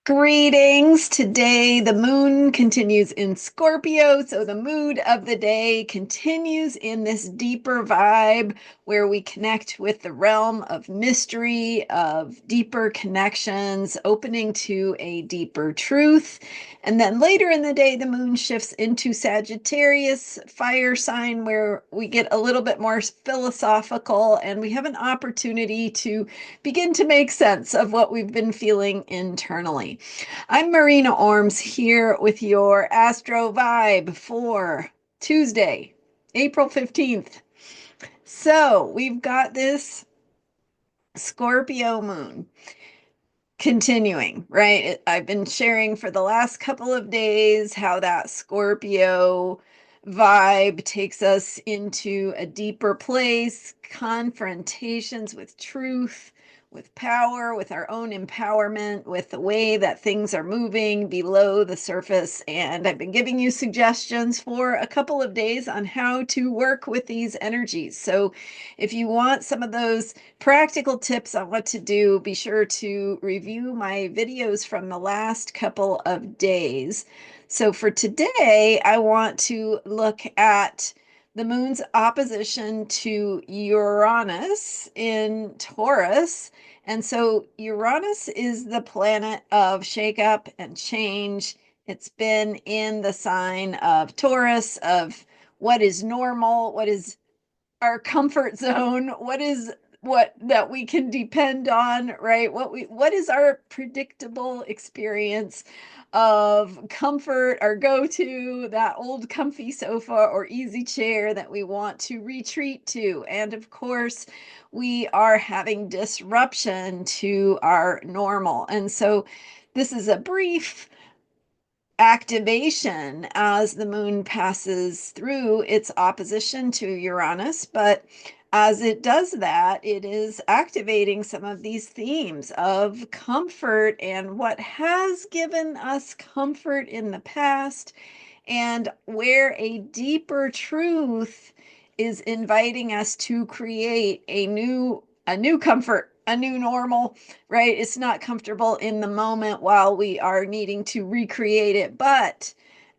Greetings. Today, the moon continues in Scorpio. So, the mood of the day continues in this deeper vibe where we connect with the realm of mystery, of deeper connections, opening to a deeper truth. And then later in the day, the moon shifts into Sagittarius, fire sign, where we get a little bit more philosophical and we have an opportunity to begin to make sense of what we've been feeling internally. I'm Marina Orms here with your Astro Vibe for Tuesday, April 15th. So we've got this Scorpio moon continuing, right? I've been sharing for the last couple of days how that Scorpio vibe takes us into a deeper place, confrontations with truth, with power, with our own empowerment, with the way that things are moving below the surface. And I've been giving you suggestions for a couple of days on how to work with these energies. So if you want some of those practical tips on what to do, be sure to review my videos from the last couple of days. So for today, I want to look at the moon's opposition to Uranus in Taurus. And so Uranus is the planet of shakeup and change. It's been in the sign of Taurus, of what is normal, what is our comfort zone, what that we can depend on, right? What is our predictable experience of comfort, our go-to, that old comfy sofa or easy chair that we want to retreat to. And of course, we are having disruption to our normal. And so this is a brief activation as the moon passes through its opposition to Uranus. But as it does that, it is activating some of these themes of comfort and what has given us comfort in the past, and where a deeper truth is inviting us to create a new comfort, a new normal, right? It's not comfortable in the moment while we are needing to recreate it. But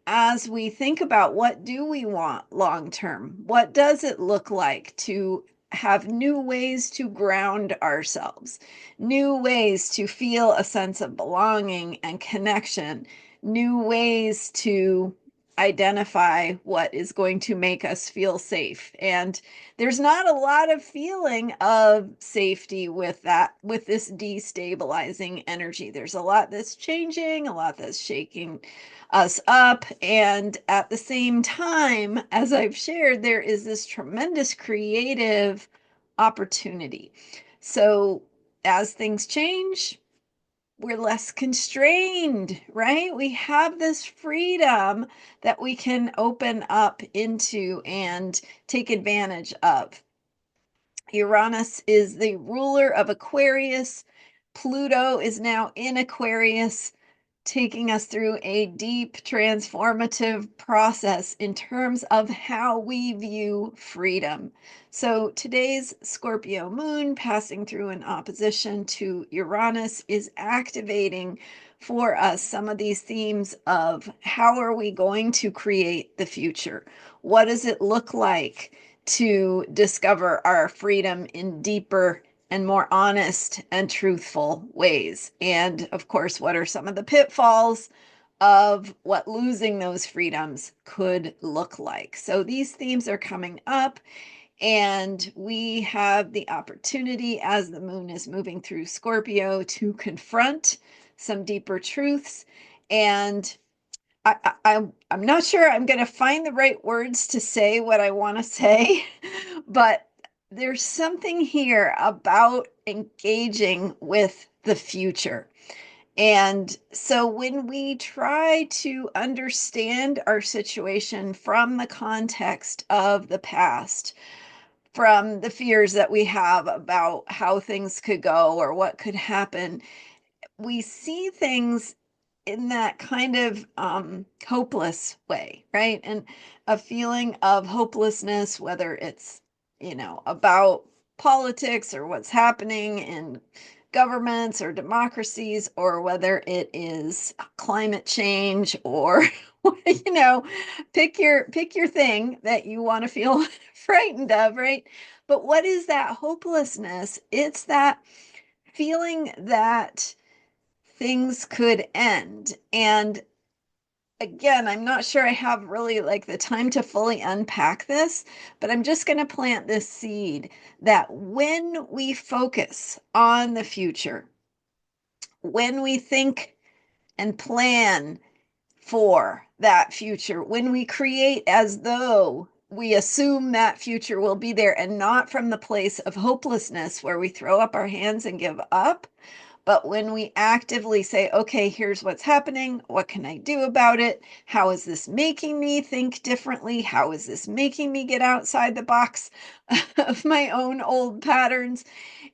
as we think about what do we want long term, what does it look like to have new ways to ground ourselves, new ways to feel a sense of belonging and connection, new ways to identify what is going to make us feel safe. And there's not a lot of feeling of safety with that, with this destabilizing energy. There's a lot that's changing, a lot that's shaking us up. And at the same time, as I've shared, there is this tremendous creative opportunity. So as things change, we're less constrained, right? We have this freedom that we can open up into and take advantage of. Uranus is the ruler of Aquarius. Pluto is now in Aquarius, taking us through a deep transformative process in terms of how we view freedom. So today's Scorpio moon passing through an opposition to Uranus is activating for us some of these themes of how are we going to create the future? What does it look like to discover our freedom in deeper and more honest and truthful ways? And of course, what are some of the pitfalls of what losing those freedoms could look like? So these themes are coming up, and we have the opportunity as the moon is moving through Scorpio to confront some deeper truths. And I'm not sure I'm going to find the right words to say what I want to say, but there's something here about engaging with the future. And so when we try to understand our situation from the context of the past, from the fears that we have about how things could go or what could happen, we see things in that kind of hopeless way, right? And a feeling of hopelessness, whether it's, about politics or what's happening in governments or democracies, or whether it is climate change, or you know, pick your thing that you want to feel frightened of, right? But what is that hopelessness? It's that feeling that things could end. And again, I'm not sure I have really like the time to fully unpack this, but I'm just going to plant this seed that when we focus on the future, when we think and plan for that future, when we create as though we assume that future will be there, and not from the place of hopelessness where we throw up our hands and give up, but when we actively say, okay, here's what's happening. What can I do about it? How is this making me think differently? How is this making me get outside the box of my own old patterns?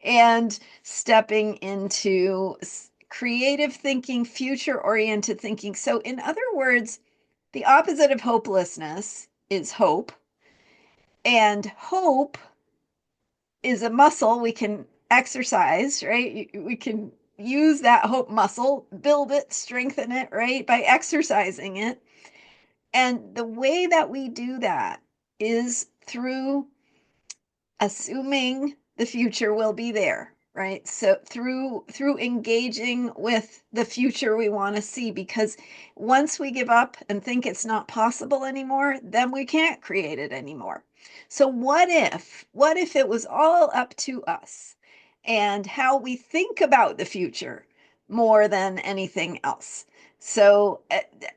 And stepping into creative thinking, future oriented thinking. So, in other words, the opposite of hopelessness is hope. And hope is a muscle we can exercise, right? We can use that hope muscle, build it, strengthen it, right? By exercising it. And the way that we do that is through assuming the future will be there, right? So through engaging with the future we want to see, because once we give up and think it's not possible anymore, then we can't create it anymore. So what if it was all up to us and how we think about the future more than anything else? So,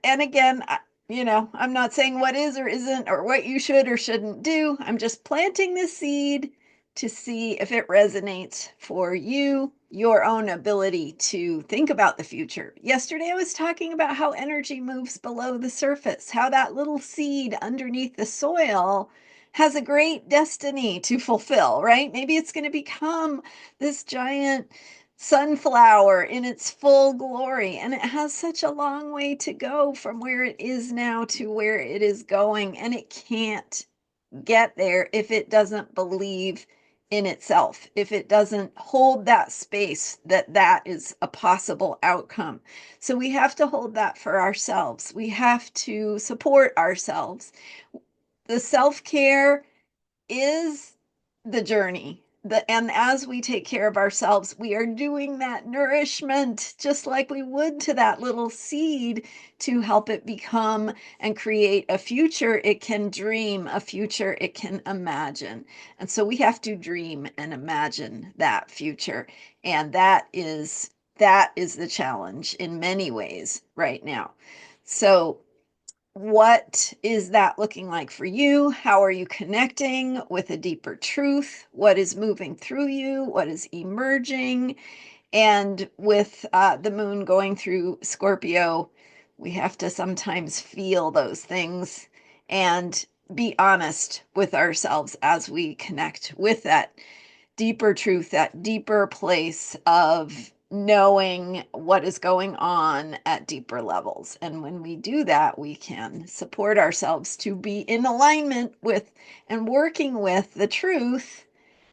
and again, I'm not saying what is or isn't, or what you should or shouldn't do. I'm just planting the seed to see if it resonates for you, your own ability to think about the future. Yesterday, I was talking about how energy moves below the surface, how that little seed underneath the soil has a great destiny to fulfill, right? Maybe it's going to become this giant sunflower in its full glory. And it has such a long way to go from where it is now to where it is going. And it can't get there if it doesn't believe in itself, if it doesn't hold that space that that is a possible outcome. So we have to hold that for ourselves. We have to support ourselves. The self-care is the journey. And as we take care of ourselves, we are doing that nourishment just like we would to that little seed to help it become and create a future it can dream, a future it can imagine. And so we have to dream and imagine that future. And that is the challenge in many ways right now. So what is that looking like for you? How are you connecting with a deeper truth? What is moving through you? What is emerging? And with the moon going through Scorpio, we have to sometimes feel those things and be honest with ourselves as we connect with that deeper truth, that deeper place of knowing what is going on at deeper levels. And when we do that, we can support ourselves to be in alignment with and working with the truth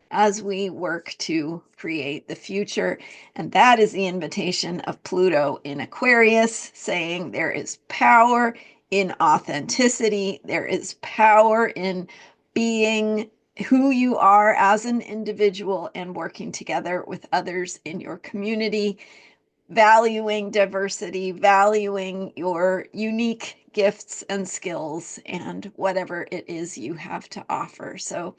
as we work to create the future. And that is the invitation of Pluto in Aquarius, saying there is power in authenticity, there is power in being who you are as an individual and working together with others in your community, valuing diversity, valuing your unique gifts and skills and whatever it is you have to offer. So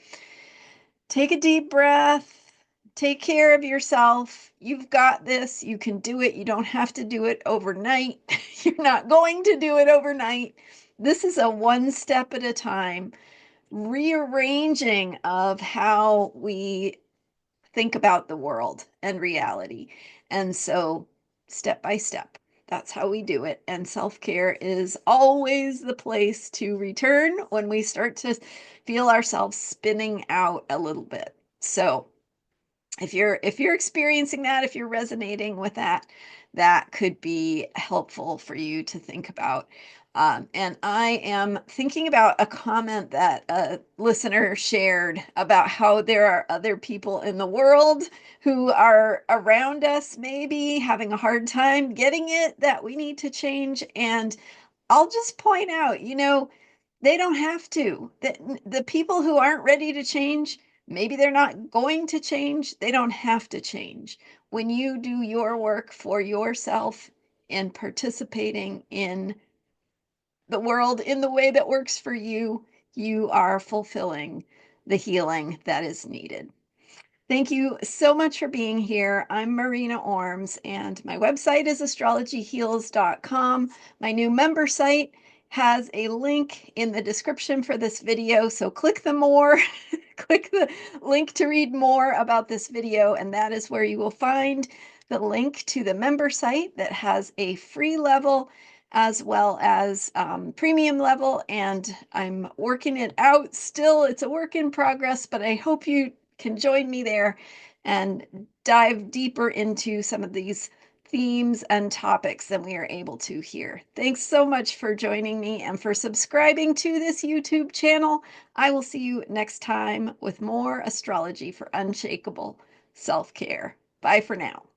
take a deep breath, take care of yourself. You've got this. You can do it. You don't have to do it overnight. You're not going to do it overnight. This is a one step at a time rearranging of how we think about the world and reality. And so, step by step, that's how we do it. And self care is always the place to return when we start to feel ourselves spinning out a little bit. So, if you're experiencing that, if you're resonating with that, that could be helpful for you to think about. And I am thinking about a comment that a listener shared about how there are other people in the world who are around us, maybe having a hard time getting it, that we need to change. And I'll just point out, they don't have to. The people who aren't ready to change, maybe they're not going to change. They don't have to change. When you do your work for yourself and participating in the world in the way that works for you, you are fulfilling the healing that is needed. Thank you so much for being here. I'm Marina Orms, and my website is astrologyheals.com. My new member site has a link in the description for this video, so click the more, click the link to read more about this video, and that is where you will find the link to the member site that has a free level as well as premium level, and I'm working it out still. It's a work in progress, but I hope you can join me there and dive deeper into some of these themes and topics than we are able to here. Thanks so much for joining me and for subscribing to this YouTube channel. I will see you next time with more astrology for unshakable self-care. Bye for now.